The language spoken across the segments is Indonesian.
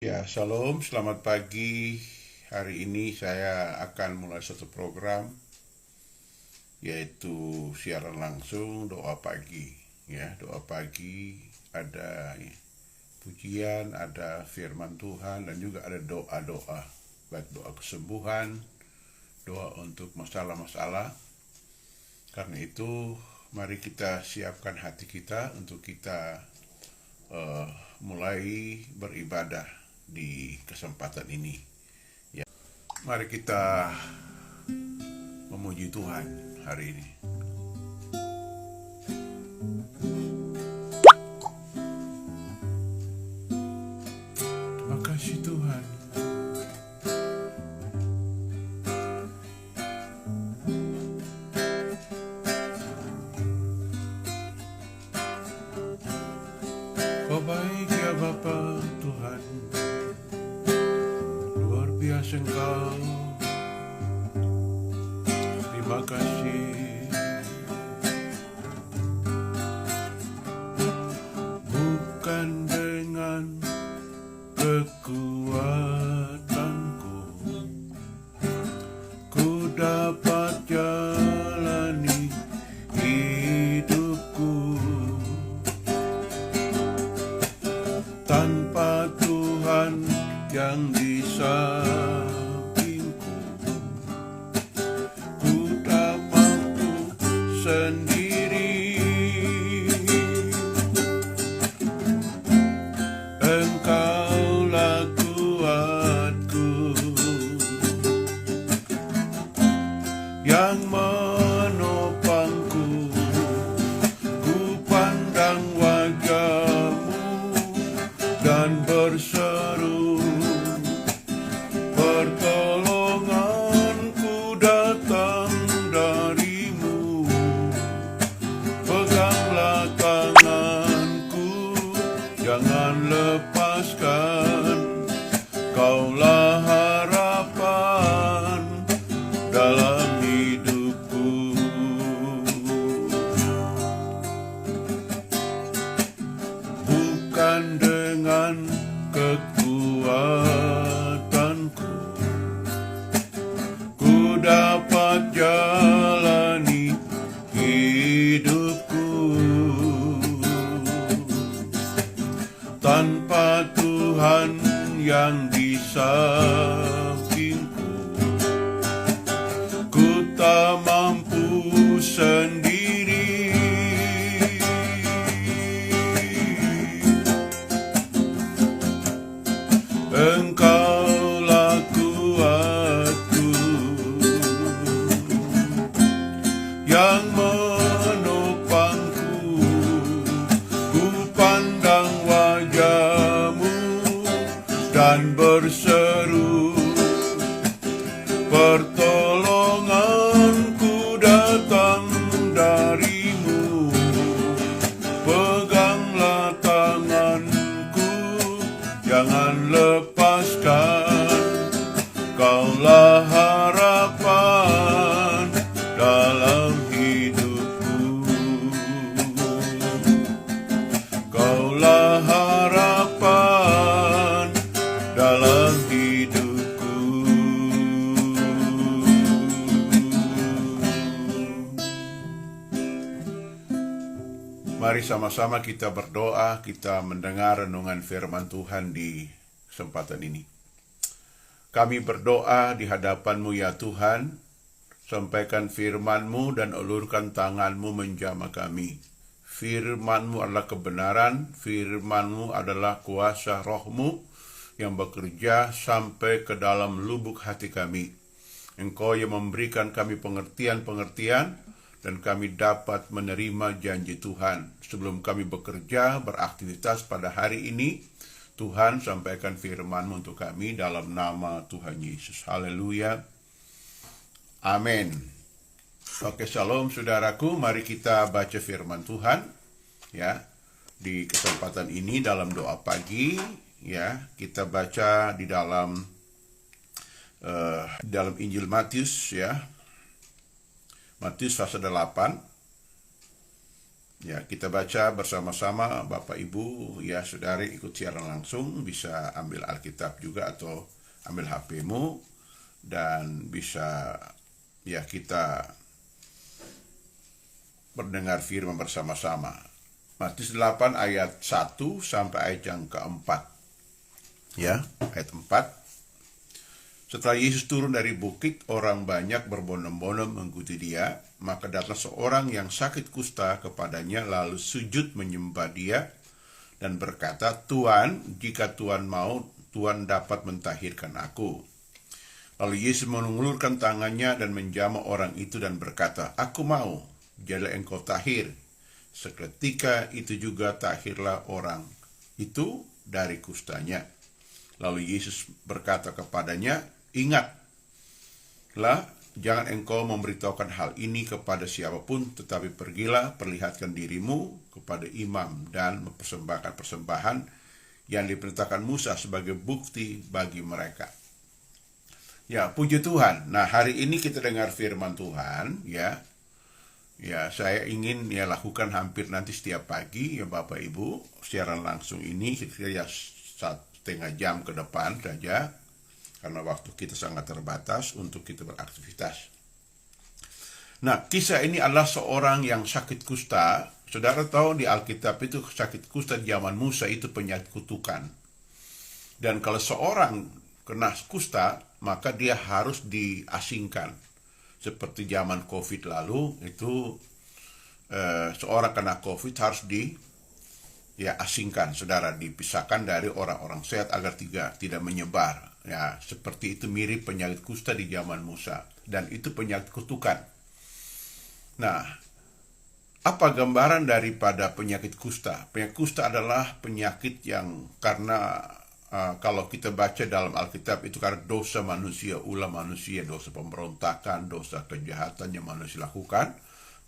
Ya, shalom, selamat pagi. Hari ini saya akan mulai satu program, yaitu siaran langsung doa pagi. Ya, doa pagi ada pujian, ada firman Tuhan, dan juga ada doa-doa. Baik doa kesembuhan, doa untuk masalah-masalah. Karena itu, mari kita siapkan hati kita untuk kita mulai beribadah di kesempatan ini. Ya, mari kita memuji Tuhan hari ini. Terima kasih Tuhan. Kau baik ya Bapa Tuhan, luar biasa Engkau. Terima kasih. Bukan dengan kekuatanku ku dapat jalani hidupku, tanpa Tuhan yang di sampingku, ku tak mampu sendiri. Engkaulah kuatku, yang menopangku. Ku pandang wajah-Mu dan berseru, pertolonganku datang dari-Mu. Peganglah tanganku, jangan lepaskan. Kaulah harapan dalam hidupku. Bukan dengan kekuatanku ku dapat jalani hidupku, tanpa Tuhan yang di sampingku, ku tak mampu sendiri. Engkaulah kuatku, yang menopangku. Ku pandang wajah-Mu dan berseru, pertolonganku datang dari-Mu. Peganglah tanganku, jangan lepaskan. Kaulah harapan dalam hidupku. Kaulah harapan dalam hidupku. Mari sama-sama kita berdoa, kita mendengar renungan firman Tuhan di kesempatan ini. Kami berdoa di hadapan-Mu ya Tuhan, sampaikan firman-Mu dan ulurkan tangan-Mu menjamah kami. Firman-Mu adalah kebenaran, firman-Mu adalah kuasa Roh-Mu yang bekerja sampai ke dalam lubuk hati kami. Engkau yang memberikan kami pengertian-pengertian, dan kami dapat menerima janji Tuhan. Sebelum kami bekerja, beraktivitas pada hari ini, Tuhan sampaikan firman-Mu untuk kami dalam nama Tuhan Yesus. Haleluya. Amin. Oke, shalom saudaraku, mari kita baca firman Tuhan ya. Di kesempatan ini dalam doa pagi ya, kita baca di dalam Injil Matius ya. Matius pasal 8 Ya, kita baca bersama-sama Bapak Ibu, ya saudari ikut siaran langsung, bisa ambil Alkitab juga atau ambil HP-mu dan bisa ya kita mendengar firman bersama-sama. Matius 8 ayat 1 sampai ayat yang keempat. Ya, ayat 4. Setelah Yesus turun dari bukit, orang banyak berbondong-bondong mengikuti dia. Maka datang seorang yang sakit kusta kepadanya, lalu sujud menyembah dia dan berkata, "Tuan, jika Tuan mau, Tuan dapat mentahirkan aku." Lalu Yesus mengulurkan tangannya dan menjamah orang itu dan berkata, "Aku mau, jadilah engkau tahir." Seketika itu juga tahirlah orang itu dari kustanya. Lalu Yesus berkata kepadanya, "Ingatlah, jangan engkau memberitahukan hal ini kepada siapapun, tetapi pergilah, perlihatkan dirimu kepada imam dan mempersembahkan persembahan yang diperintahkan Musa sebagai bukti bagi mereka." Ya, puji Tuhan. Nah, hari ini kita dengar firman Tuhan, ya. Ya, saya ingin ya lakukan hampir nanti setiap pagi, ya Bapak Ibu, siaran langsung ini kira-kira 1,5 jam ke depan saja. Karena waktu kita sangat terbatas untuk kita beraktivitas. Nah, kisah ini adalah seorang yang sakit kusta. Saudara tahu di Alkitab itu sakit kusta di zaman Musa itu penyakit kutukan. Dan kalau seorang kena kusta, maka dia harus diasingkan. Seperti zaman COVID lalu, itu seorang kena COVID harus asingkan, saudara, dipisahkan dari orang-orang sehat agar tidak menyebar. Ya, seperti itu mirip penyakit kusta di zaman Musa, dan itu penyakit kutukan. Nah, apa gambaran daripada penyakit kusta? Penyakit kusta adalah penyakit yang karena kalau kita baca dalam Alkitab itu karena dosa manusia, ulah manusia, dosa pemberontakan, dosa kejahatan yang manusia lakukan,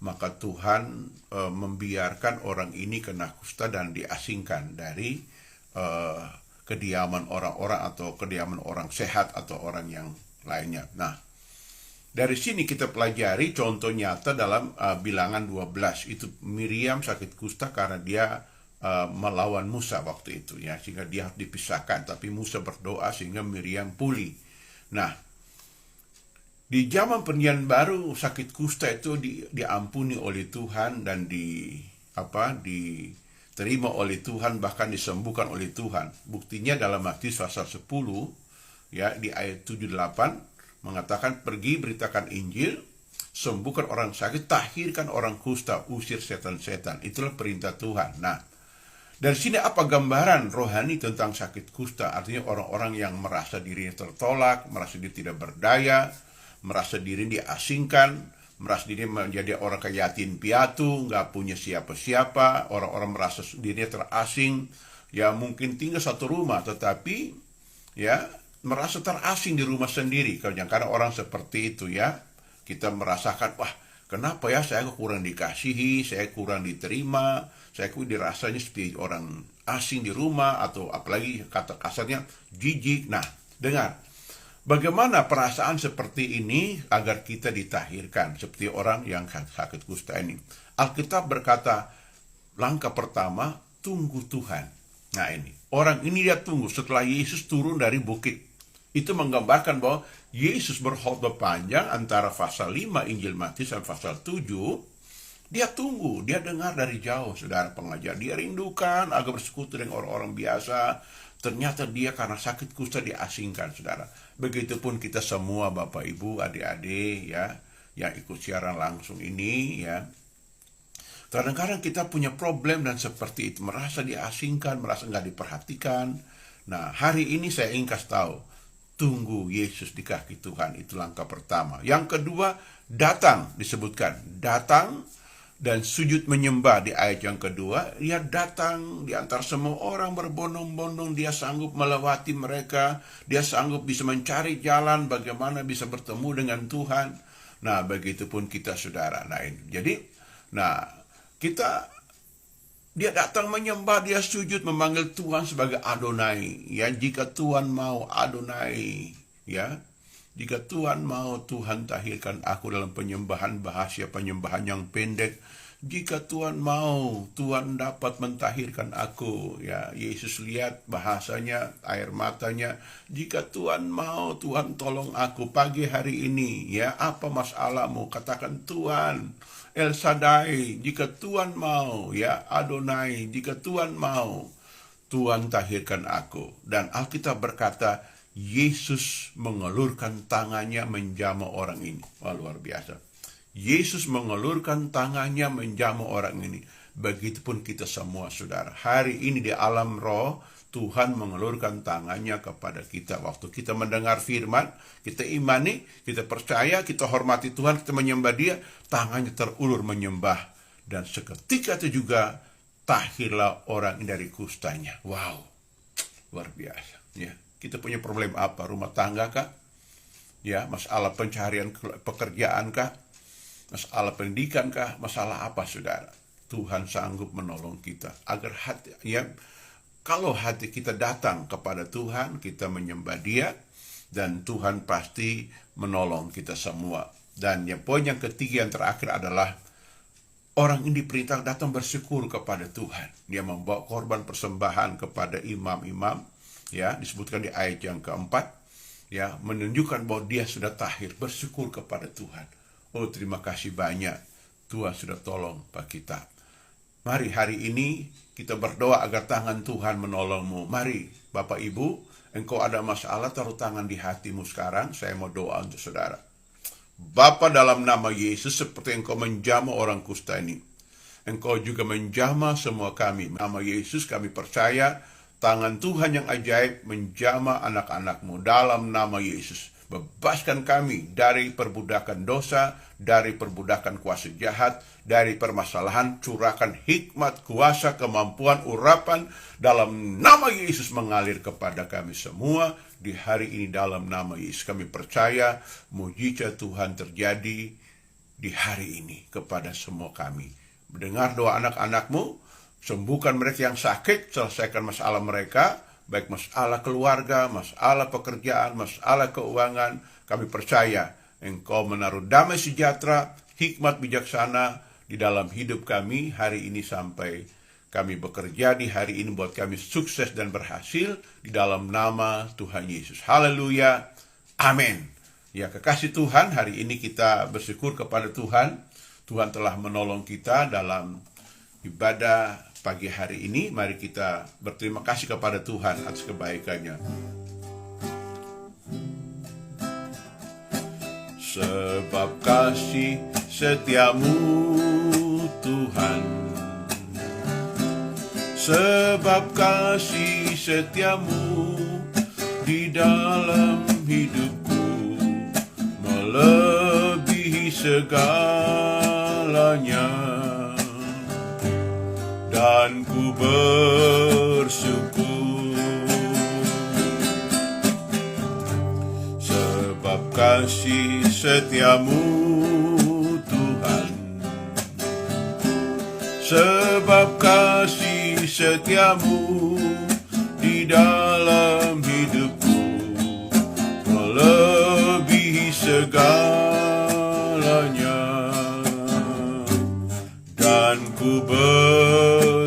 maka Tuhan membiarkan orang ini kena kusta dan diasingkan dari kediaman orang-orang atau kediaman orang sehat atau orang yang lainnya. Nah, dari sini kita pelajari contoh nyata dalam Bilangan 12. Itu Miriam sakit kusta karena dia melawan Musa waktu itu, ya, sehingga dia harus dipisahkan. Tapi Musa berdoa sehingga Miriam pulih. Nah, di zaman Perjanjian Baru sakit kusta itu diampuni oleh Tuhan dan diterima oleh Tuhan, bahkan disembuhkan oleh Tuhan. Buktinya dalam Matius pasal 10 ya di ayat 7-8 mengatakan, "Pergi beritakan Injil, sembuhkan orang sakit, tahirkan orang kusta, usir setan-setan." Itulah perintah Tuhan. Nah, dari sini apa gambaran rohani tentang sakit kusta? Artinya orang-orang yang merasa dirinya tertolak, merasa diri tidak berdaya, merasa diri diasingkan, merasa diri menjadi orang yatim piatu, nggak punya siapa-siapa, orang-orang merasa dirinya terasing, ya mungkin tinggal satu rumah, tetapi ya merasa terasing di rumah sendiri. Karena orang seperti itu, ya kita merasakan, wah kenapa ya saya kurang dikasihi, saya kurang diterima, saya dirasanya seperti orang asing di rumah, atau apalagi kata kasarnya jijik. Nah, dengar, bagaimana perasaan seperti ini agar kita ditahirkan seperti orang yang sakit kusta ini? Alkitab berkata, langkah pertama, tunggu Tuhan. Nah ini, orang ini dia tunggu setelah Yesus turun dari bukit. Itu menggambarkan bahwa Yesus berkhotbah panjang antara pasal 5 Injil Matius dan pasal 7. Dia tunggu, dia dengar dari jauh, saudara pengajar. Dia rindukan agar bersekutu dengan orang-orang biasa. Ternyata dia karena sakit kusta diasingkan, saudara. Begitupun kita semua, Bapak Ibu, adik-adik, ya, yang ikut siaran langsung ini, ya. Kadang-kadang kita punya problem dan seperti itu, merasa diasingkan, merasa nggak diperhatikan. Nah, hari ini saya ingin kasih tahu, tunggu Yesus di kaki Tuhan, itu langkah pertama. Yang kedua, datang, disebutkan, datang dan sujud menyembah di ayat yang kedua. Dia datang di antara semua orang berbondong-bondong, dia sanggup melewati mereka, dia sanggup bisa mencari jalan bagaimana bisa bertemu dengan Tuhan. Nah, begitupun kita, saudara. Nah, jadi, dia datang menyembah, dia sujud memanggil Tuhan sebagai Adonai. Ya, jika Tuhan mau, Adonai, ya. Jika Tuhan mau, Tuhan tahirkan aku dalam penyembahan, bahasa penyembahan yang pendek, Jika Tuhan mau, Tuhan dapat mentahirkan aku. Ya, Yesus lihat bahasanya, air matanya. Jika Tuhan mau, Tuhan tolong aku pagi hari ini. Ya, apa masalahmu? Katakan Tuhan. El Shaddai, jika Tuhan mau. Ya, Adonai, jika Tuhan mau, Tuhan tahirkan aku. Dan Alkitab berkata, Yesus mengelurkan tangannya menjamah orang ini. Wah, luar biasa. Yesus mengelurkan tangannya menjamah orang ini. Begitupun kita semua, saudara. Hari ini di alam roh, Tuhan mengelurkan tangannya kepada kita. Waktu kita mendengar firman, kita imani, kita percaya, kita hormati Tuhan, kita menyembah Dia, tangannya terulur menyembah. Dan seketika itu juga tahirlah orang dari kustanya. Wow, luar biasa. Ya, kita punya problem apa? Rumah tangga kah? Ya, masalah pencarian pekerjaan kah? Masalah pendidikan kah? Masalah apa, saudara? Tuhan sanggup menolong kita agar hati, ya, kalau hati kita datang kepada Tuhan, kita menyembah Dia, dan Tuhan pasti menolong kita semua. Dan yang poin yang ketiga yang terakhir adalah orang ini diperintah datang bersyukur kepada Tuhan. Dia membawa korban persembahan kepada imam-imam, ya, disebutkan di ayat yang keempat, ya, menunjukkan bahwa dia sudah tahir, bersyukur kepada Tuhan. Oh, terima kasih banyak, Tuhan sudah tolong Pak kita. Mari hari ini kita berdoa agar tangan Tuhan menolongmu. Mari Bapak Ibu, engkau ada masalah, taruh tangan di hatimu sekarang. Saya mau doa untuk saudara. Bapa, dalam nama Yesus, seperti engkau menjamah orang kusta ini, engkau juga menjamah semua kami. Nama Yesus kami percaya tangan Tuhan yang ajaib menjamah anak-anakmu. Dalam nama Yesus, bebaskan kami dari perbudakan dosa, dari perbudakan kuasa jahat, dari permasalahan. Curahkan hikmat, kuasa, kemampuan, urapan dalam nama Yesus mengalir kepada kami semua di hari ini. Dalam nama Yesus kami percaya mujizat Tuhan terjadi di hari ini kepada semua kami. Mendengar doa anak-anakmu, sembuhkan mereka yang sakit, selesaikan masalah mereka, baik masalah keluarga, masalah pekerjaan, masalah keuangan. Kami percaya engkau menaruh damai sejahtera, hikmat bijaksana di dalam hidup kami hari ini sampai kami bekerja di hari ini, buat kami sukses dan berhasil di dalam nama Tuhan Yesus. Haleluya, amin. Ya, kekasih Tuhan, hari ini kita bersyukur kepada Tuhan. Tuhan telah menolong kita dalam ibadah pagi hari ini. Mari kita berterima kasih kepada Tuhan atas kebaikannya. Sebab kasih setiamu Tuhan, sebab kasih setiamu di dalam hidupku melebihi segalanya, dan ku bersyukur. Sebab kasih setiamu Tuhan, sebab kasih setiamu di dalam hidupku melebihi segalanya, dan ku bersyukur.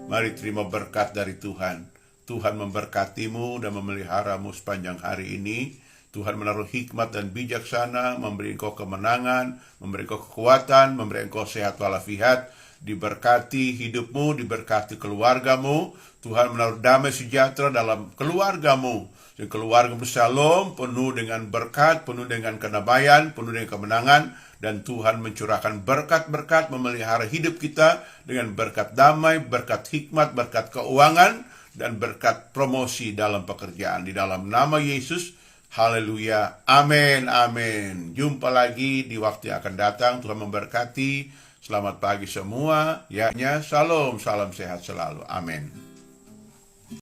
Mari terima berkat dari Tuhan. Tuhan memberkatimu dan memeliharamu sepanjang hari ini. Tuhan menaruh hikmat dan bijaksana, memberi engkau kemenangan, memberi engkau kekuatan, memberi engkau sehat walafiat. Diberkati hidupmu, diberkati keluargamu. Tuhan menaruh damai sejahtera dalam keluargamu. Dan keluargamu shalom, penuh dengan berkat, penuh dengan kedamaian, penuh dengan kemenangan. Dan Tuhan mencurahkan berkat-berkat, memelihara hidup kita dengan berkat damai, berkat hikmat, berkat keuangan, dan berkat promosi dalam pekerjaan. Di dalam nama Yesus, haleluya, amin, amin. Jumpa lagi di waktu yang akan datang. Tuhan memberkati. Selamat pagi semua. Ya, salam, salam sehat selalu. Amin.